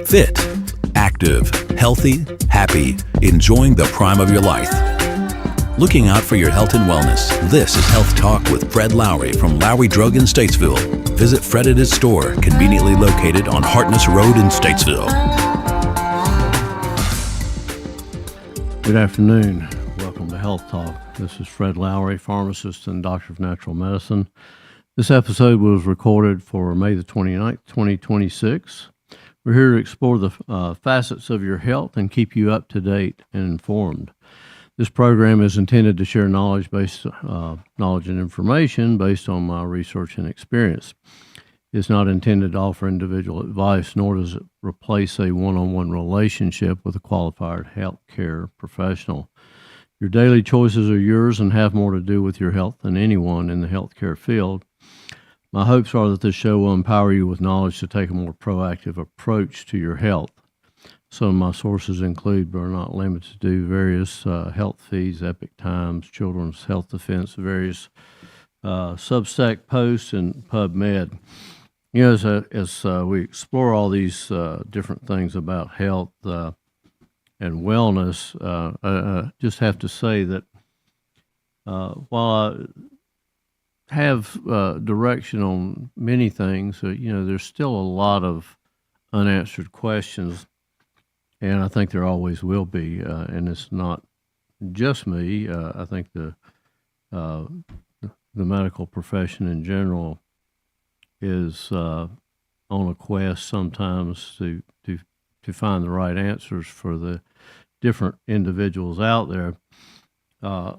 Fit, active, healthy, happy, enjoying the prime of your life. Looking out for your health and wellness, this is Health Talk with Fred Lowry from Lowry Drug in Statesville. Visit Fred at his store, conveniently located on Hartness Road in Statesville. Good afternoon. Welcome to Health Talk. This is Fred Lowry, pharmacist and doctor of natural medicine. This episode was recorded for May the 29th, 2026. We're here to explore the facets of your health and keep you up to date and informed. This program is intended to share knowledge and information based on my research and experience. It's not intended to offer individual advice, nor does it replace a one-on-one relationship with a qualified healthcare professional. Your daily choices are yours and have more to do with your health than anyone in the healthcare field. My hopes are that this show will empower you with knowledge to take a more proactive approach to your health. Some of my sources include, but are not limited to, various health feeds, Epic Times, Children's Health Defense, various Substack posts, and PubMed. You know, as we explore all these different things about health and wellness, I just have to say that while I have direction on many things, there's still a lot of unanswered questions. And I think there always will be, and it's not just me. I think the medical profession in general is on a quest sometimes to find the right answers for the different individuals out there.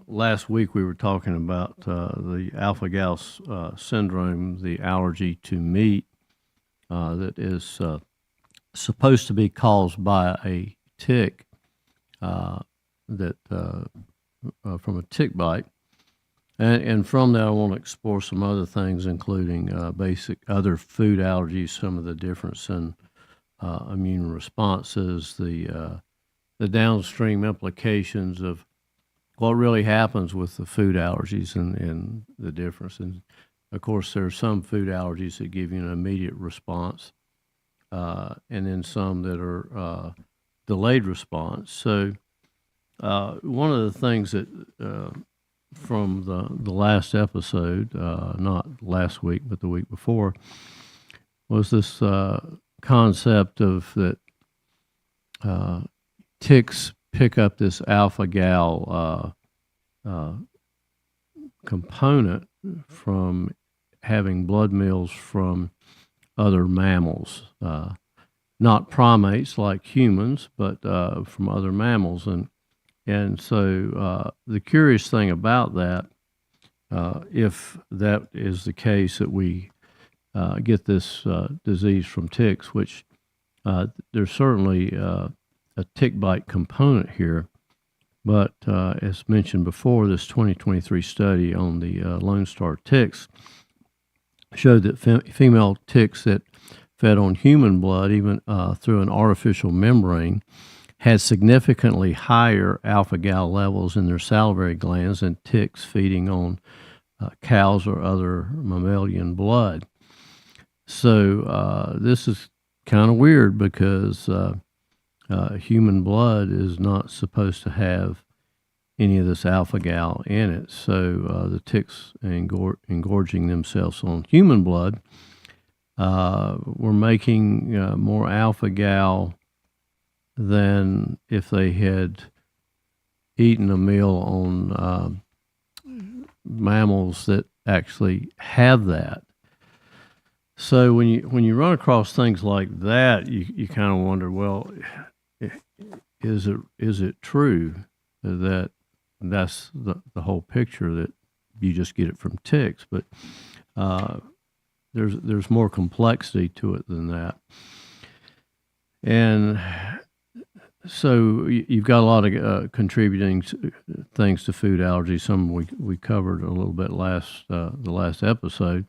Last week we were talking about the alpha-gal syndrome, the allergy to meat that is supposed to be caused by a tick from a tick bite. And from that, I want to explore some other things, including basic other food allergies, some of the difference in immune responses, the downstream implications of what really happens with the food allergies and the difference. And, of course, there are some food allergies that give you an immediate response, and then some that are delayed response. So one of the things that from the last episode, not last week, but the week before, was this concept of that ticks pick up this alpha-gal component from having blood meals from other mammals, not primates like humans, but from other mammals. And so the curious thing about that, if that is the case, that we get this disease from ticks, which there's certainly a tick bite component here, but as mentioned before, this 2023 study on the Lone Star ticks showed that female ticks that fed on human blood, even through an artificial membrane, had significantly higher alpha-gal levels in their salivary glands than ticks feeding on cows or other mammalian blood. So this is kind of weird because human blood is not supposed to have any of this alpha-gal in it. So the ticks engorging themselves on human blood were making more alpha-gal than if they had eaten a meal on mammals that actually have that. So when you run across things like that, you kind of wonder, well, is it true that that's the whole picture, that you just get it from ticks? But there's more complexity to it than that. And so you've got a lot of contributing things to food allergies. Some we covered a little bit the last episode,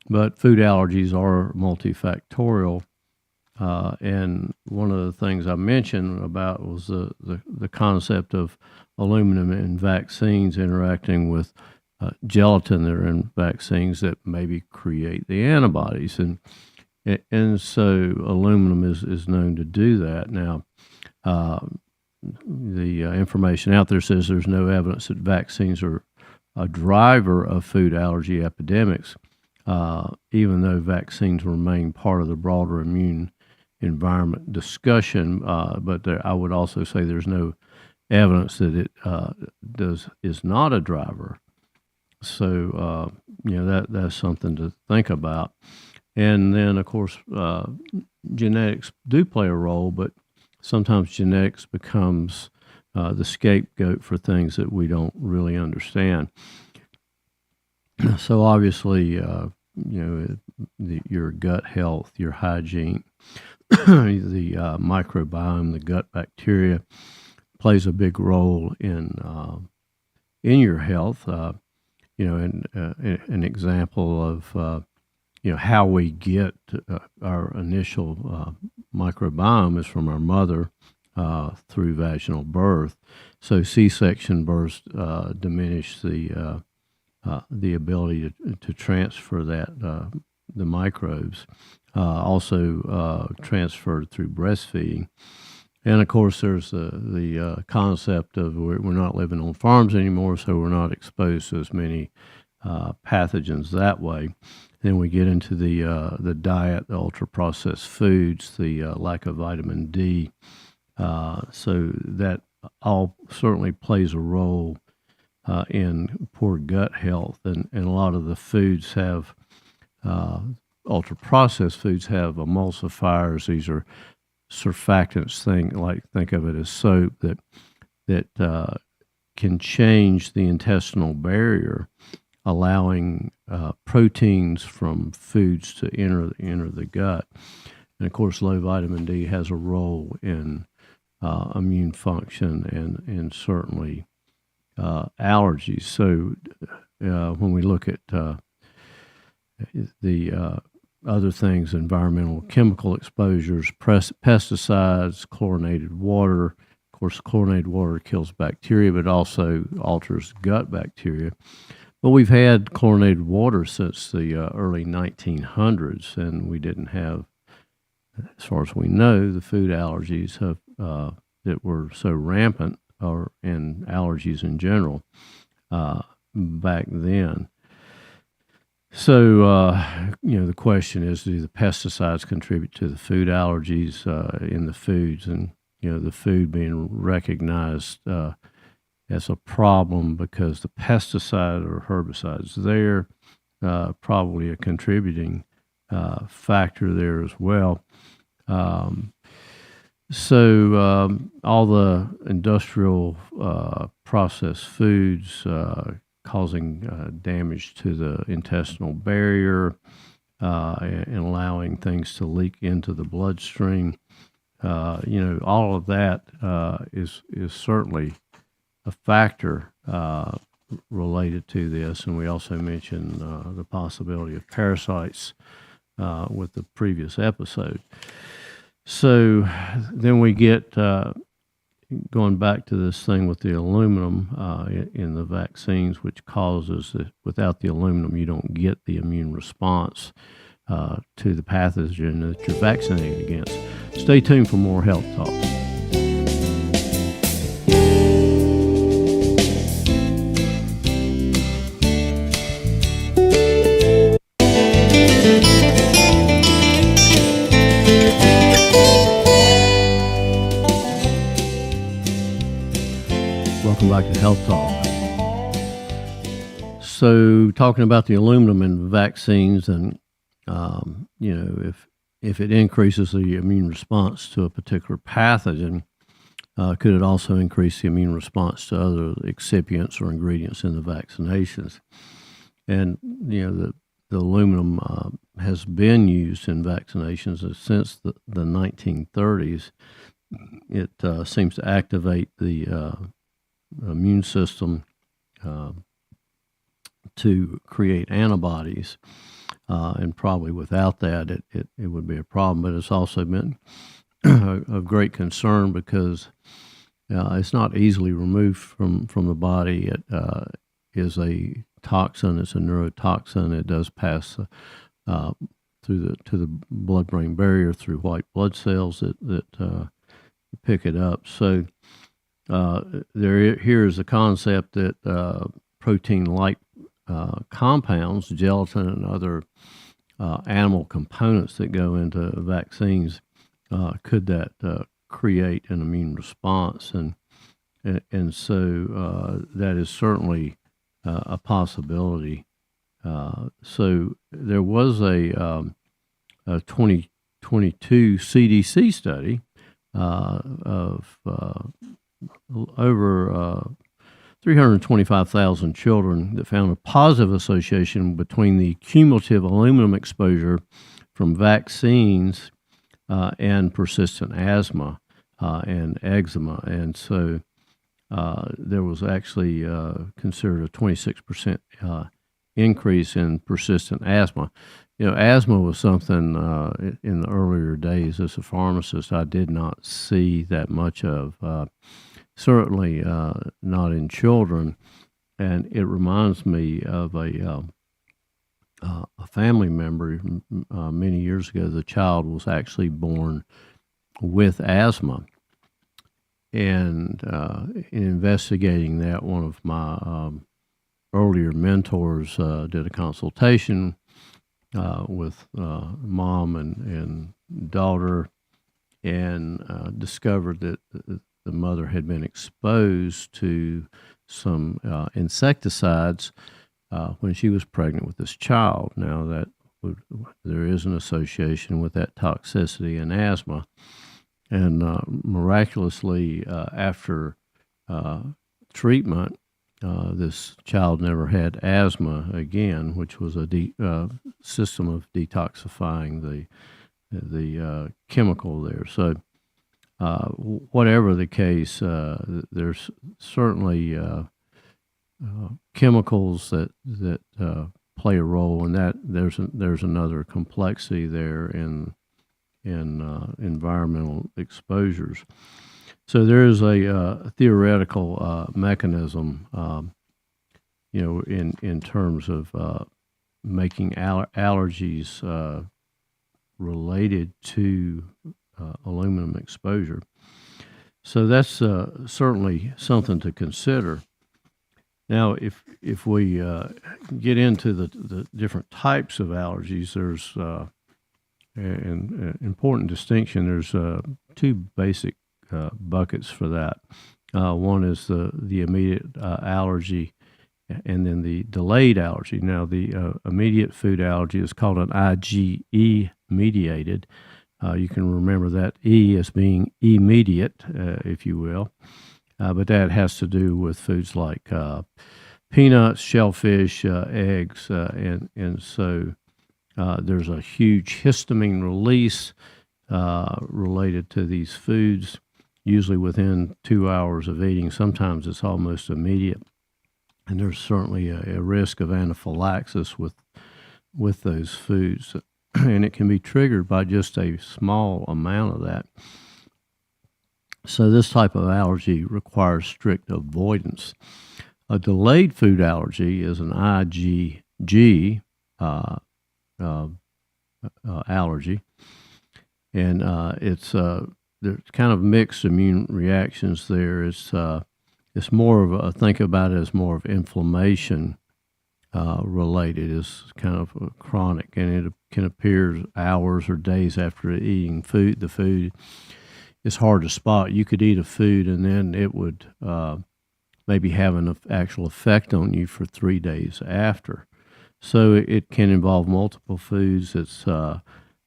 but food allergies are multifactorial. And one of the things I mentioned about was the concept of aluminum in vaccines interacting with gelatin that are in vaccines that maybe create the antibodies. And And so aluminum is known to do that. Now, the information out there says there's no evidence that vaccines are a driver of food allergy epidemics, even though vaccines remain part of the broader immune environment discussion. But I would also say there's no evidence that it is not a driver. So that's something to think about. And then, of course, genetics do play a role, but sometimes genetics becomes the scapegoat for things that we don't really understand. So obviously, your gut health, your hygiene, the microbiome, the gut bacteria plays a big role in your health. And an example of how we get our initial microbiome is from our mother through vaginal birth. So C-section births diminish the ability to transfer the microbes. Also transferred through breastfeeding. And of course, there's the concept of we're not living on farms anymore, so we're not exposed to as many pathogens that way. Then we get into the diet, the ultra-processed foods, the lack of vitamin D. So that all certainly plays a role in poor gut health. And a lot of the foods have, ultra-processed foods have emulsifiers. These are surfactants, think of it as soap that can change the intestinal barrier, allowing proteins from foods to enter the gut. And of course, low vitamin D has a role in immune function and certainly allergies. So when we look at the other things, environmental chemical exposures, pesticides, chlorinated water. Of course, chlorinated water kills bacteria, but also alters gut bacteria. But we've had chlorinated water since the early 1900s, and we didn't have, as far as we know, the food allergies that were so rampant, and allergies in general, back then. So, the question is, do the pesticides contribute to the food allergies in the foods? And, the food being recognized as a problem because the pesticide or herbicides there, probably a contributing factor there as well. So all the industrial processed foods causing damage to the intestinal barrier and allowing things to leak into the bloodstream. All of that is certainly a factor related to this. And we also mentioned the possibility of parasites with the previous episode. So then we get going back to this thing with the aluminum in the vaccines, which causes that without the aluminum, you don't get the immune response to the pathogen that you're vaccinated against. Stay tuned for more health talk. Welcome back to Health Talk. So, talking about the aluminum in vaccines, and if it increases the immune response to a particular pathogen, could it also increase the immune response to other excipients or ingredients in the vaccinations? And the aluminum has been used in vaccinations since the 1930s. It seems to activate the immune system to create antibodies, and probably without that it would be a problem. But it's also been of great concern because it's not easily removed from the body. It is a toxin. It's a neurotoxin. It does pass to the blood-brain barrier through white blood cells that pick it up. So here is the concept that protein-like compounds, gelatin and other animal components that go into vaccines, could that create an immune response, and so that is certainly a possibility. So there was a 2022 CDC study of over 325,000 children that found a positive association between the cumulative aluminum exposure from vaccines and persistent asthma and eczema. And so there was actually considered a 26% increase in persistent asthma. Asthma was something in the earlier days as a pharmacist I did not see that much of, certainly not in children. And it reminds me of a family member many years ago. The child was actually born with asthma. And in investigating that, one of my earlier mentors did a consultation with mom and daughter, and discovered that the mother had been exposed to some insecticides when she was pregnant with this child. Now, there is an association with that toxicity and asthma. And miraculously, after treatment, this child never had asthma again, which was a system of detoxifying the chemical there. So, whatever the case, there's certainly chemicals that play a role, and that there's another complexity there in environmental exposures. So there is a theoretical mechanism, in terms of making allergies related to aluminum exposure. So that's certainly something to consider. Now, if we get into the different types of allergies, there's an important distinction. There's two basic buckets for that. One is the immediate allergy, and then the delayed allergy. Now, the immediate food allergy is called an IgE mediated. You can remember that E as being immediate, if you will, but that has to do with foods like peanuts, shellfish, eggs, and so there's a huge histamine release related to these foods, usually within 2 hours of eating. Sometimes it's almost immediate, and there's certainly a risk of anaphylaxis with those foods, and it can be triggered by just a small amount of that. So this type of allergy requires strict avoidance. A delayed food allergy is an IgG allergy, and there's kind of mixed immune reactions there. It's more of think about it as more of inflammation related. It's kind of chronic, and it can appear hours or days after eating the food. It's hard to spot. You could eat a food and then it would maybe have an actual effect on you for 3 days after. So it can involve multiple foods. It's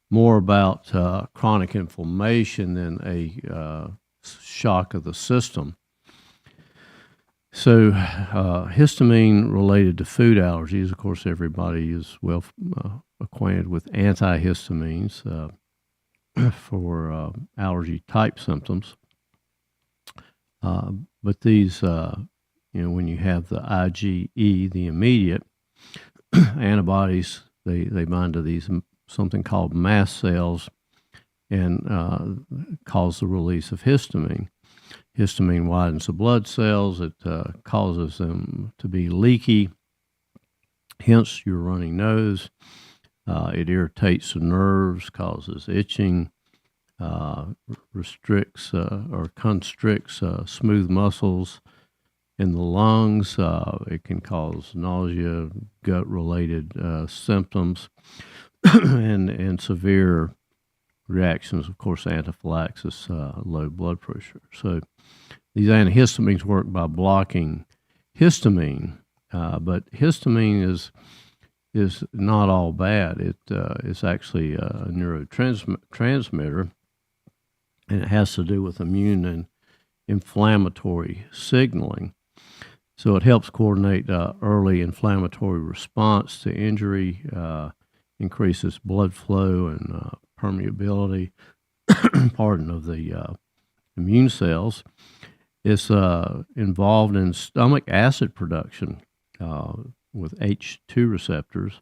more about chronic inflammation than a shock of the system. So histamine related to food allergies, of course, everybody is well acquainted with antihistamines for allergy type symptoms. But these, when you have the IgE, the immediate antibodies, they bind to these something called mast cells and cause the release of histamine. Histamine widens the blood cells. It causes them to be leaky, hence your runny nose. It irritates the nerves, causes itching, restricts or constricts smooth muscles in the lungs. It can cause nausea, gut-related symptoms, and severe reactions, of course, anaphylaxis, low blood pressure. So these antihistamines work by blocking histamine, but histamine is not all bad. It's actually a neurotransmitter, and it has to do with immune and inflammatory signaling. So it helps coordinate early inflammatory response to injury, increases blood flow and permeability, of the immune cells. It's involved in stomach acid production with H2 receptors.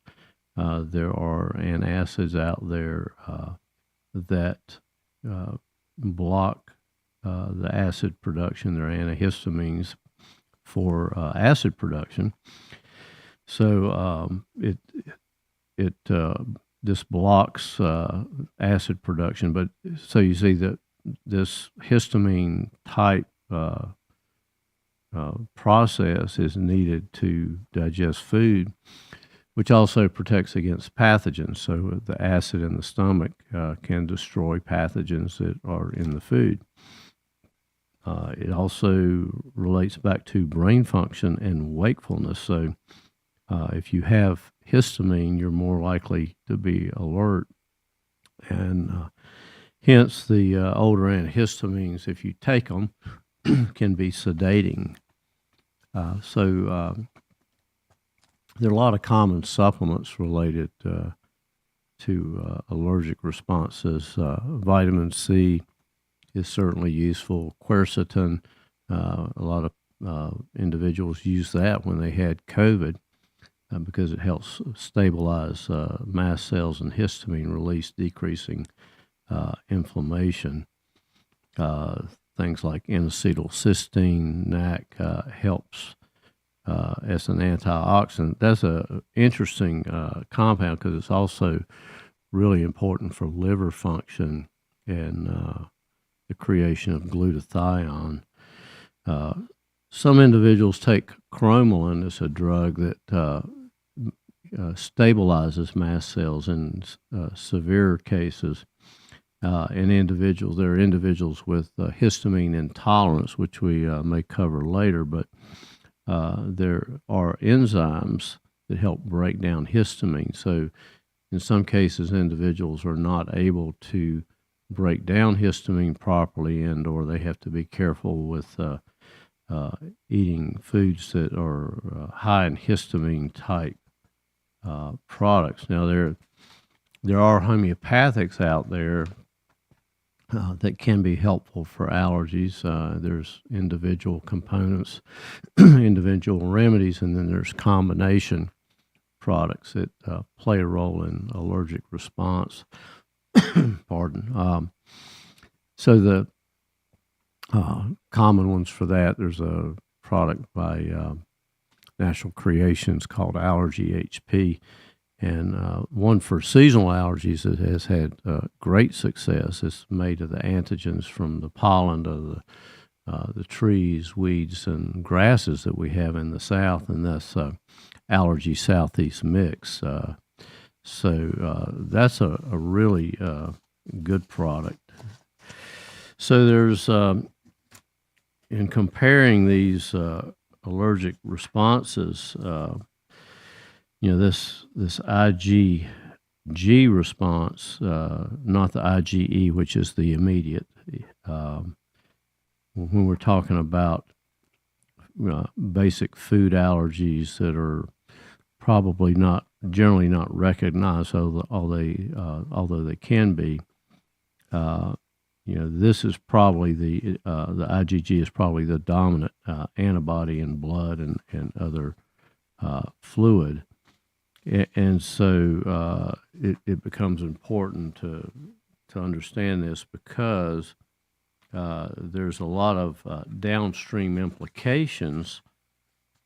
There are antacids out there that block the acid production. They're antihistamines for acid production. So this blocks acid production. But so you see that this histamine type process is needed to digest food, which also protects against pathogens. So the acid in the stomach can destroy pathogens that are in the food. It also relates back to brain function and wakefulness. So if you have histamine, you're more likely to be alert. And hence the older antihistamines, if you take them, can be sedating. So there are a lot of common supplements related to allergic responses. Vitamin C is certainly useful. Quercetin, a lot of individuals use that when they had COVID because it helps stabilize mast cells and histamine release, decreasing inflammation. Things like N-acetylcysteine, NAC, helps as an antioxidant. That's an interesting compound because it's also really important for liver function and the creation of glutathione. Some individuals take cromolyn. It's a drug that stabilizes mast cells in severe cases. In individuals, there are individuals with histamine intolerance, which we may cover later, but there are enzymes that help break down histamine. So in some cases, individuals are not able to break down histamine properly, and or they have to be careful with eating foods that are high in histamine type products. Now there are homeopathics out there that can be helpful for allergies. There's individual components, individual remedies, and then there's combination products that play a role in allergic response. Pardon. So the common ones for that, there's a product by Natural Creations called Allergy HP, and one for seasonal allergies that has had great success. It's made of the antigens from the pollen of the trees, weeds, and grasses that we have in the South, and that's Allergy Southeast Mix. So that's a really good product. So there's, in comparing these allergic responses, this IgG response, not the IgE, which is the immediate. When we're talking about basic food allergies that are probably generally not recognized, although they can be, this is probably the IgG is probably the dominant antibody in blood and other fluid. And so it becomes important to understand this because there's a lot of downstream implications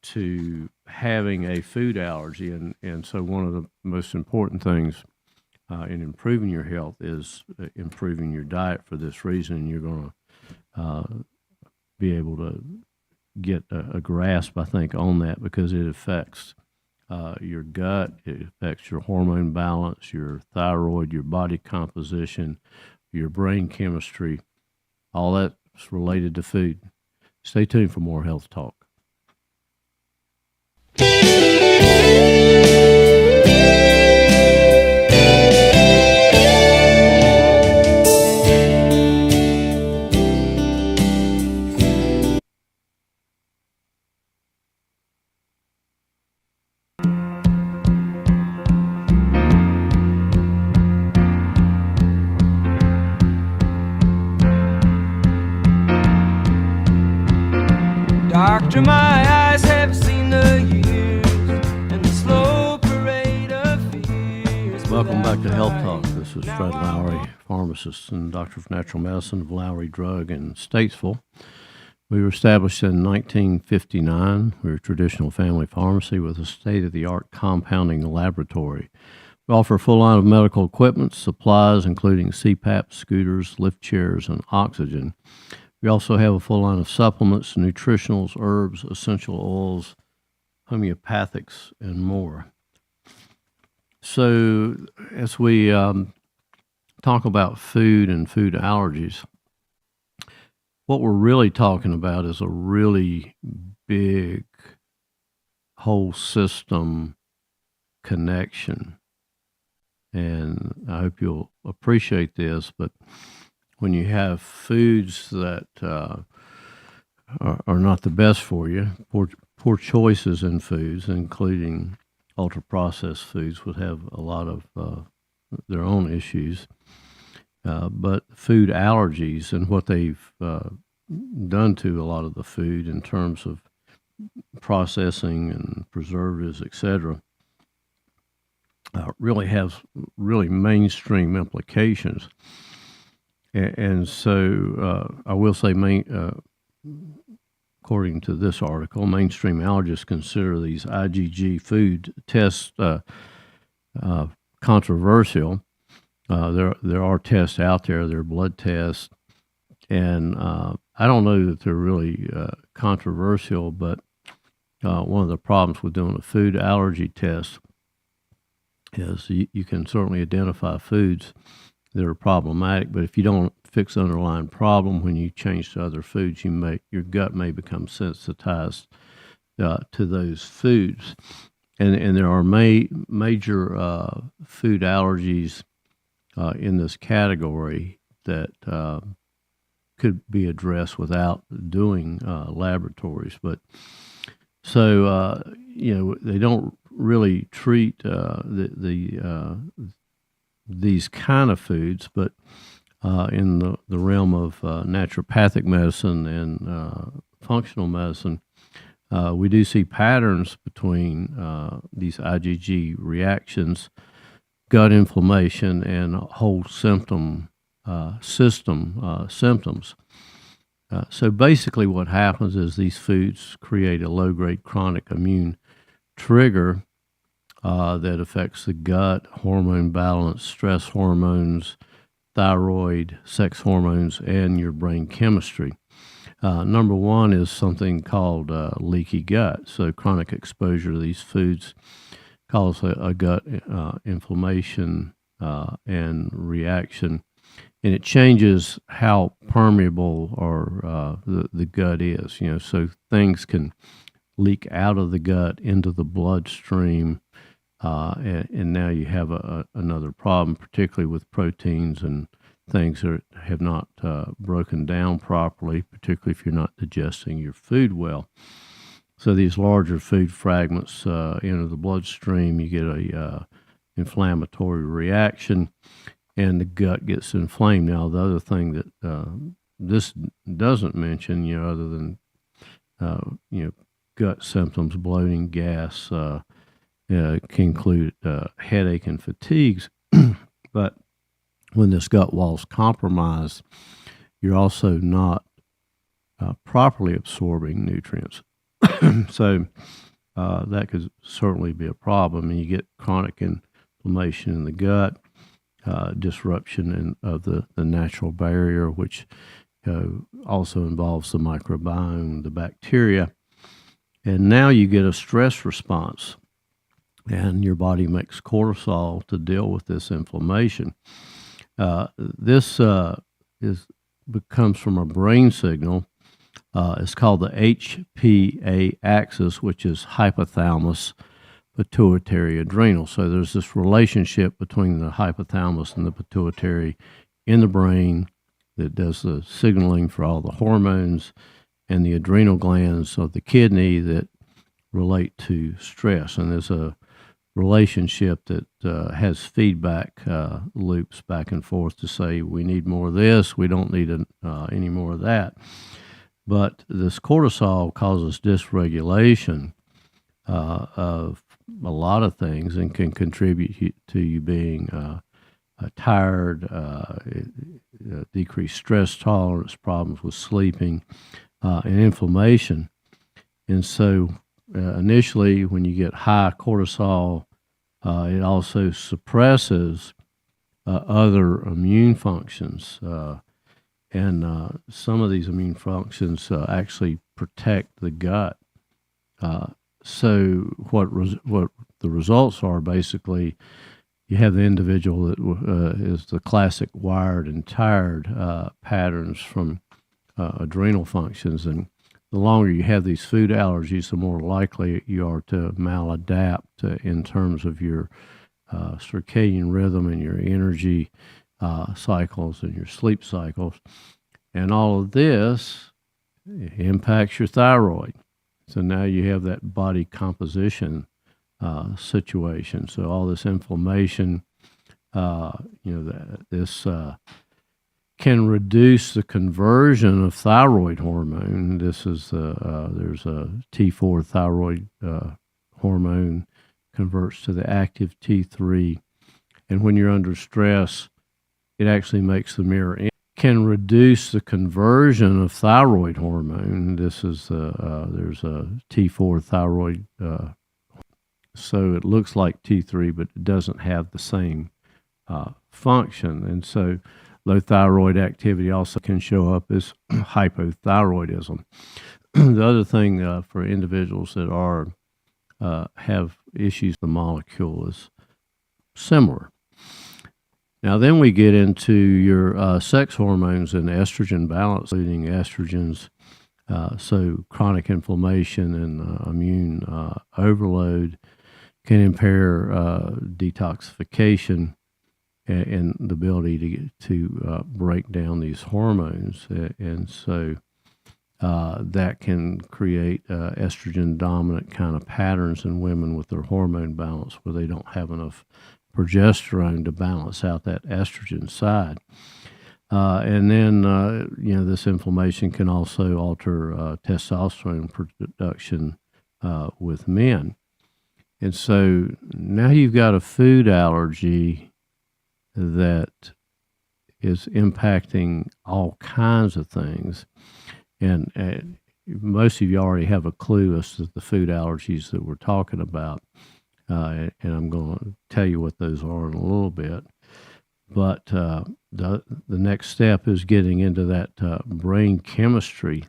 to having a food allergy. And so one of the most important things in improving your health is improving your diet for this reason. You're going to be able to get a grasp, I think, on that, because it affects your gut, it affects your hormone balance, your thyroid, your body composition, your brain chemistry. All that's related to food. Stay tuned for more health talk. Doctor, my eyes have seen the years and the slow parade of fears. Welcome back to Health Talk. This is Fred Lowry, pharmacist and doctor of natural medicine of Lowry Drug in Statesville. We were established in 1959. We're a traditional family pharmacy with a state-of-the-art compounding laboratory. We offer a full line of medical equipment, supplies, including CPAP, scooters, lift chairs, and oxygen. We also have a full line of supplements, nutritionals, herbs, essential oils, homeopathics, and more. So as we talk about food and food allergies, what we're really talking about is a really big whole system connection. And I hope you'll appreciate this, but when you have foods that are not the best for you, poor choices in foods, including ultra-processed foods, would have a lot of their own issues. But food allergies and what they've done to a lot of the food in terms of processing and preservatives, etc., really has really mainstream implications. And so I will say, according to this article, mainstream allergists consider these IgG food tests controversial. There are tests out there, there are blood tests, and I don't know that they're really controversial, but one of the problems with doing a food allergy test is you can certainly identify foods that are problematic, but if you don't fix the underlying problem, when you change to other foods, your gut may become sensitized to those foods. And there are major food allergies in this category that could be addressed without doing laboratories. But so they don't really treat these kind of foods, but in the realm of naturopathic medicine and functional medicine, we do see patterns between these IgG reactions, gut inflammation, and whole system symptoms. So basically what happens is these foods create a low-grade chronic immune trigger that affects the gut, hormone balance, stress hormones, thyroid, sex hormones, and your brain chemistry. Number one is something called leaky gut. So chronic exposure to these foods causes a gut inflammation and reaction, and it changes how permeable or the gut is. So things can leak out of the gut into the bloodstream. And now you have another problem, particularly with proteins and things that have not broken down properly, particularly if you're not digesting your food well. So these larger food fragments enter the bloodstream, you get a inflammatory reaction, and the gut gets inflamed. Now, the other thing that this doesn't mention, other than gut symptoms, bloating, gas, can include headache and fatigues. But when this gut wall is compromised, you're also not properly absorbing nutrients. So that could certainly be a problem. And you get chronic inflammation in the gut, disruption of the natural barrier, which also involves the microbiome, the bacteria. And now you get a stress response, and your body makes cortisol to deal with this inflammation. This comes from a brain signal. It's called the HPA axis, which is hypothalamus, pituitary, adrenal. So there's this relationship between the hypothalamus and the pituitary in the brain that does the signaling for all the hormones, and the adrenal glands of the kidney that relate to stress. And there's a relationship that has feedback loops back and forth to say, we need more of this, we don't need any more of that. But this cortisol causes dysregulation of a lot of things and can contribute to you being tired, decreased stress tolerance, problems with sleeping, and inflammation. And so initially, when you get high cortisol, it also suppresses other immune functions. And some of these immune functions actually protect the gut. So what the results are, basically, you have the individual that is the classic wired and tired patterns from adrenal functions. And the longer you have these food allergies, the more likely you are to maladapt in terms of your circadian rhythm and your energy cycles and your sleep cycles. And all of this impacts your thyroid. So now you have that body composition situation. So all this inflammation, this can reduce the conversion of thyroid hormone. This is there's a T4 thyroid hormone converts to the active T3, and when you're under stress, it actually makes the mirror. Can reduce the conversion of thyroid hormone. This is there's a T4 thyroid, so it looks like T3, but it doesn't have the same function, and so low thyroid activity also can show up as hypothyroidism. The other thing for individuals that are have issues, the molecule is similar. Now then we get into your sex hormones and estrogen balance, including estrogens. So chronic inflammation and immune overload can impair detoxification and the ability to break down these hormones. And so that can create estrogen dominant kind of patterns in women with their hormone balance, where they don't have enough progesterone to balance out that estrogen side. And then, this inflammation can also alter testosterone production with men. And so now you've got a food allergy that is impacting all kinds of things. And most of you already have a clue as to the food allergies that we're talking about. And I'm going to tell you what those are in a little bit. But the next step is getting into that brain chemistry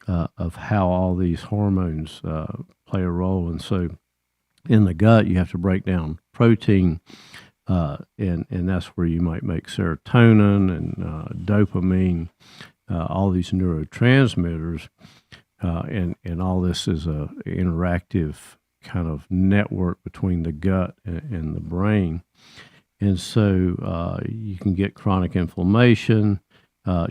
of how all these hormones play a role. And so in the gut, you have to break down protein, and that's where you might make serotonin and dopamine, all these neurotransmitters, and all this is a interactive kind of network between the gut and the brain. And so you can get chronic inflammation,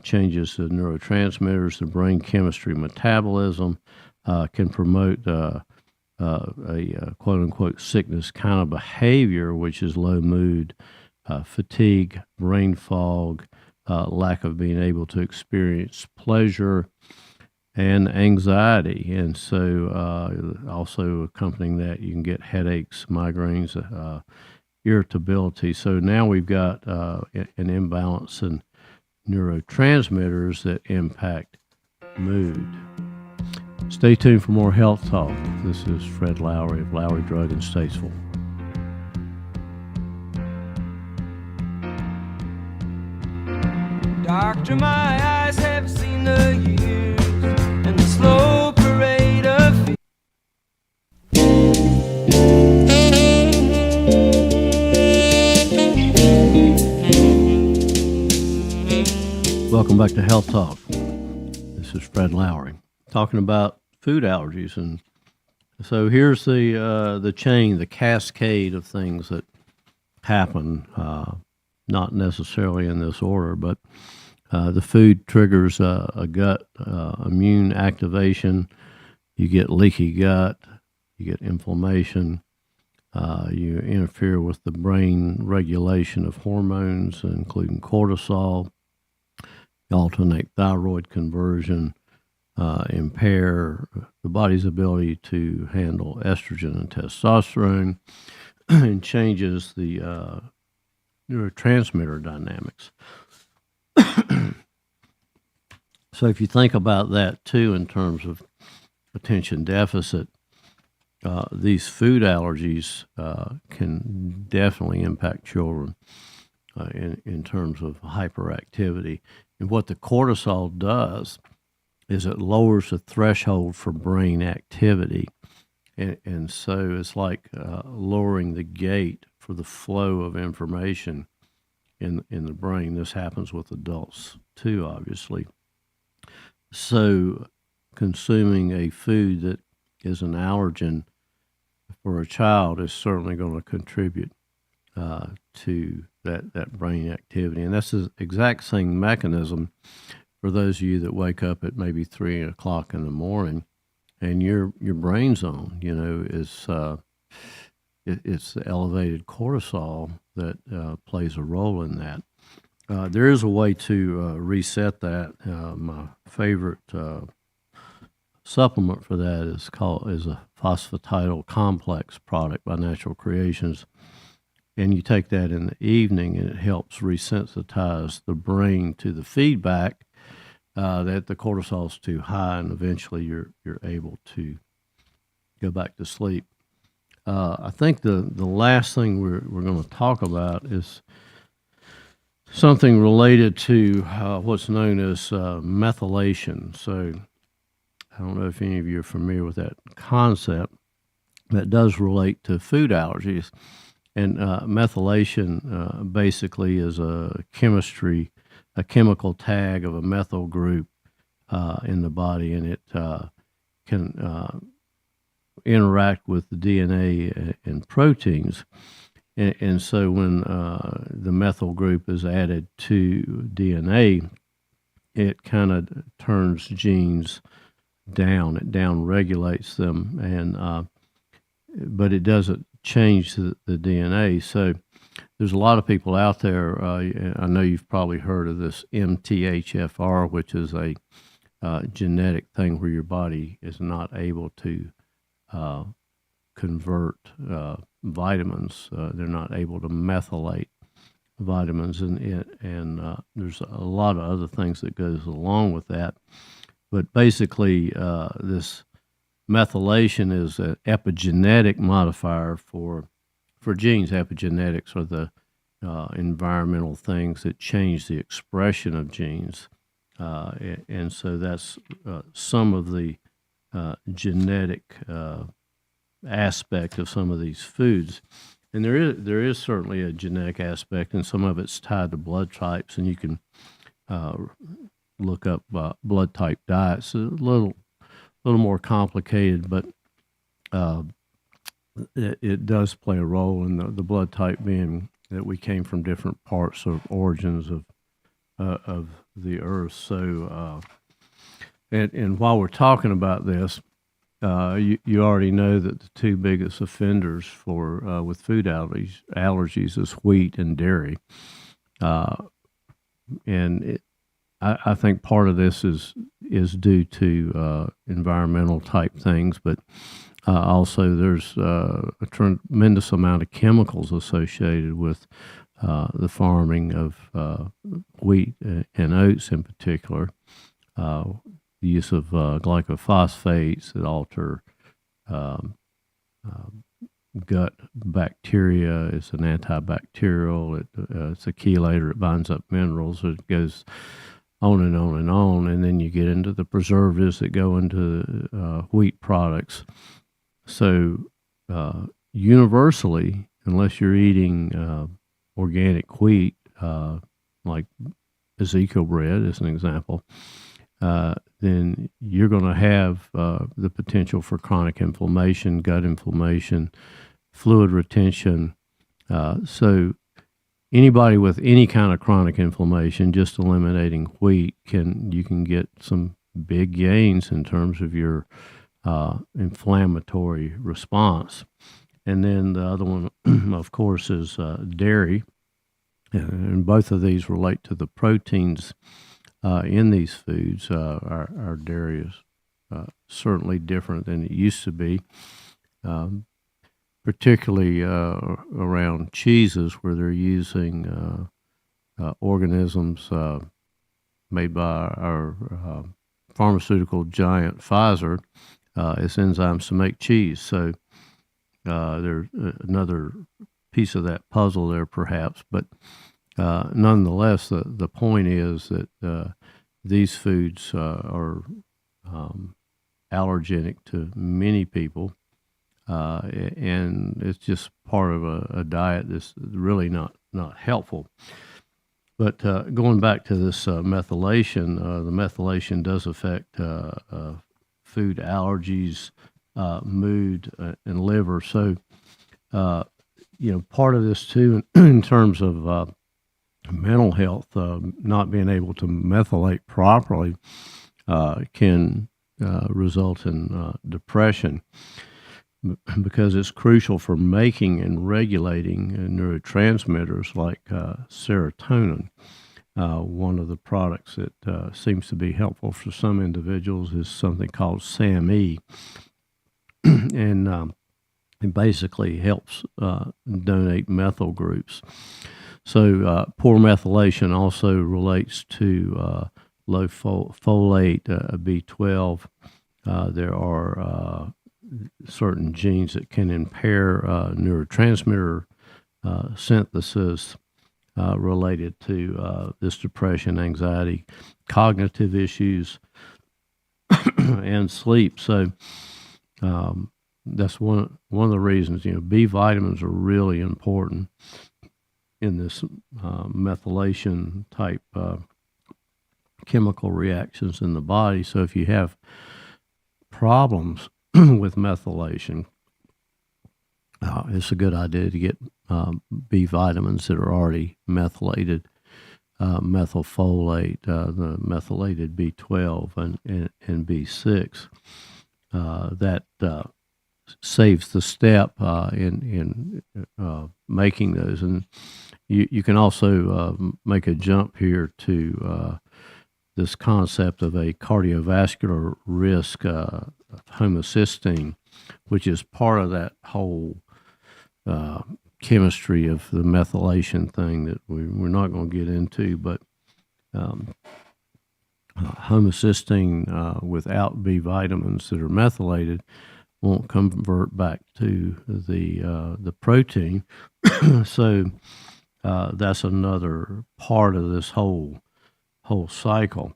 changes the neurotransmitters, the brain chemistry, metabolism, can promote a quote-unquote sickness kind of behavior, which is low mood, fatigue, brain fog, lack of being able to experience pleasure, and anxiety. And so also accompanying that, you can get headaches, migraines, irritability. So now we've got an imbalance in neurotransmitters that impact mood. Stay tuned for more health talk. This is Fred Lowry of Lowry Drug in Statesville. Doctor, my eyes have seen the years and the slow parade of fear. Welcome back to Health Talk. This is Fred Lowry talking about food allergies, and so here's the chain, the cascade of things that happen. Not necessarily in this order, but the food triggers a gut immune activation. You get leaky gut, you get inflammation, you interfere with the brain regulation of hormones, including cortisol, you alternate thyroid conversion, impair the body's ability to handle estrogen and testosterone, and changes the neurotransmitter dynamics. So if you think about that too in terms of attention deficit, these food allergies can definitely impact children in terms of hyperactivity. And what the cortisol does is it lowers the threshold for brain activity. And so it's like lowering the gate for the flow of information in the brain. This happens with adults too, obviously. So consuming a food that is an allergen for a child is certainly going to contribute to that brain activity. And that's the exact same mechanism for those of you that wake up at maybe 3 o'clock in the morning and your brain's on, is it's the elevated cortisol that plays a role in that. There is a way to reset that. My favorite supplement for that is a phosphatidyl complex product by Natural Creations, and you take that in the evening, and it helps resensitize the brain to the feedback that the cortisol is too high, and eventually you're able to go back to sleep. I think the last thing we're going to talk about is something related to what's known as methylation. So I don't know if any of you are familiar with that concept. That does relate to food allergies. And methylation basically is a chemical tag of a methyl group in the body, and it can interact with the DNA and proteins. And so when the methyl group is added to DNA, it kind of turns genes down. It down-regulates them, and but it doesn't change the DNA. So there's a lot of people out there. I know you've probably heard of this MTHFR, which is a genetic thing where your body is not able to convert vitamins. They're not able to methylate vitamins, and there's a lot of other things that goes along with that. But basically, this methylation is an epigenetic modifier for genes. Epigenetics are the environmental things that change the expression of genes, and so that's some of the genetic aspect of some of these foods. And there is certainly a genetic aspect, and some of it's tied to blood types, and you can look up blood type diets. A little more complicated, but it does play a role in the blood type being that we came from different parts of origins of the earth. So, and while we're talking about this, you already know that the two biggest offenders for with food allergies is wheat and dairy, and I think part of this is due to environmental type things, but also there's a tremendous amount of chemicals associated with the farming of wheat and oats in particular. the use of glycophosphates that alter um, gut bacteria. It's an antibacterial. It's a chelator. It binds up minerals. It goes on and on and on. And then you get into the preservatives that go into wheat products. So universally, unless you're eating organic wheat, like Ezekiel bread as an example, then you're going to have the potential for chronic inflammation, gut inflammation, fluid retention. So anybody with any kind of chronic inflammation, just eliminating wheat, you can get some big gains in terms of your inflammatory response. And then the other one, of course, is dairy. And both of these relate to the proteins in these foods. Our dairy is certainly different than it used to be, particularly around cheeses where they're using organisms made by our pharmaceutical giant Pfizer as enzymes to make cheese. So there's another piece of that puzzle there, perhaps, but nonetheless, the point is that these foods are allergenic to many people, and it's just part of a diet that's really not helpful. But going back to this methylation, the methylation does affect food allergies, mood, and liver. So, part of this too, in terms of mental health, not being able to methylate properly can result in depression, because it's crucial for making and regulating neurotransmitters like serotonin. One of the products that seems to be helpful for some individuals is something called SAMe, and it basically helps donate methyl groups. So poor methylation also relates to low folate, B12. There are certain genes that can impair neurotransmitter synthesis related to this depression, anxiety, cognitive issues, and sleep. So that's one of the reasons. B vitamins are really important in this methylation type chemical reactions in the body. So if you have problems with methylation, it's a good idea to get B vitamins that are already methylated, methylfolate, the methylated B12 and B6. That saves the step in making those. And you can also make a jump here to this concept of a cardiovascular risk of homocysteine, which is part of that whole chemistry of the methylation thing that we're not going to get into. But homocysteine without B vitamins that are methylated won't convert back to the protein. So that's another part of this whole cycle.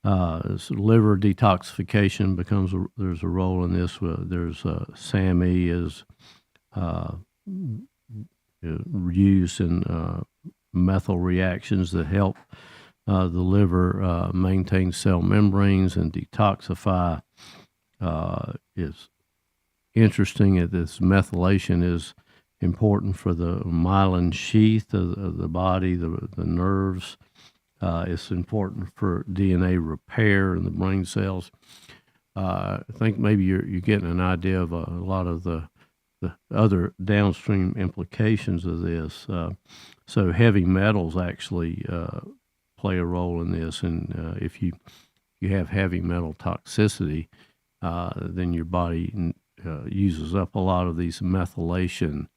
Liver detoxification there's a role in this. There's SAMe is used in methyl reactions that help the liver maintain cell membranes and detoxify. It's interesting that this methylation is important for the myelin sheath of the body, the nerves. It's important for DNA repair in the brain cells. I think maybe you're getting an idea of a lot of the other downstream implications of this. So heavy metals actually play a role in this, and if you have heavy metal toxicity, then your body uses up a lot of these methylation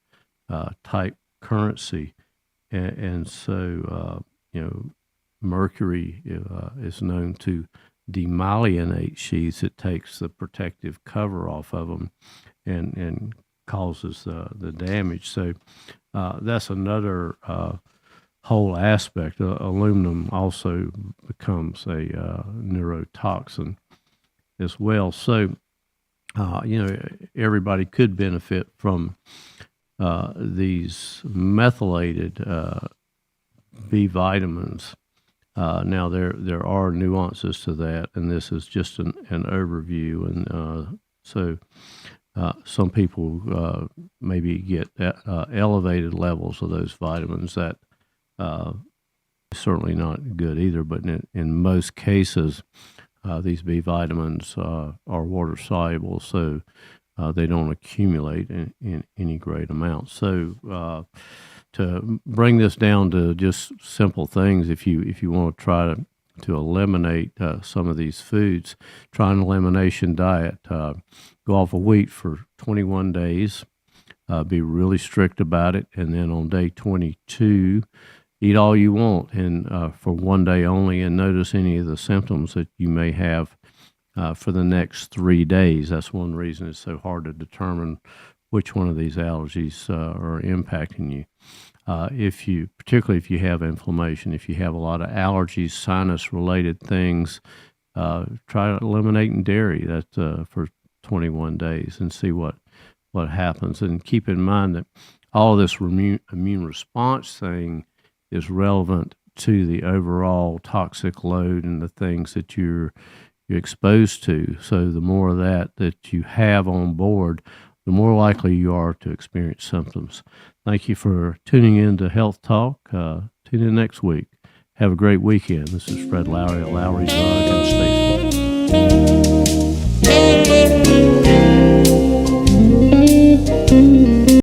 type currency, and so mercury is known to demyelinate sheaths, it takes the protective cover off of them and causes the damage. So that's another whole aspect. Aluminum also becomes a neurotoxin as well. So, everybody could benefit from these methylated B vitamins. Now, there are nuances to that, and this is just an overview. And so some people maybe get elevated levels of those vitamins. That is certainly not good either, but in most cases, these B vitamins are water soluble, so they don't accumulate in any great amount. So to bring this down to just simple things, if you want to try to eliminate some of these foods, try an elimination diet. Go off of wheat for 21 days. Be really strict about it, and then on day 22, eat all you want, and for one day only, and notice any of the symptoms that you may have for the next 3 days. That's one reason it's so hard to determine which one of these allergies are impacting you. Particularly if you have inflammation, if you have a lot of allergies, sinus-related things, try eliminating dairy for 21 days and see what happens. And keep in mind that all of this immune response thing is relevant to the overall toxic load and the things that you're exposed to. So the more of that you have on board, the more likely you are to experience symptoms. Thank you for tuning in to Health Talk. Tune in next week. Have a great weekend. This is Fred Lowry at Lowry Drug in Statesville.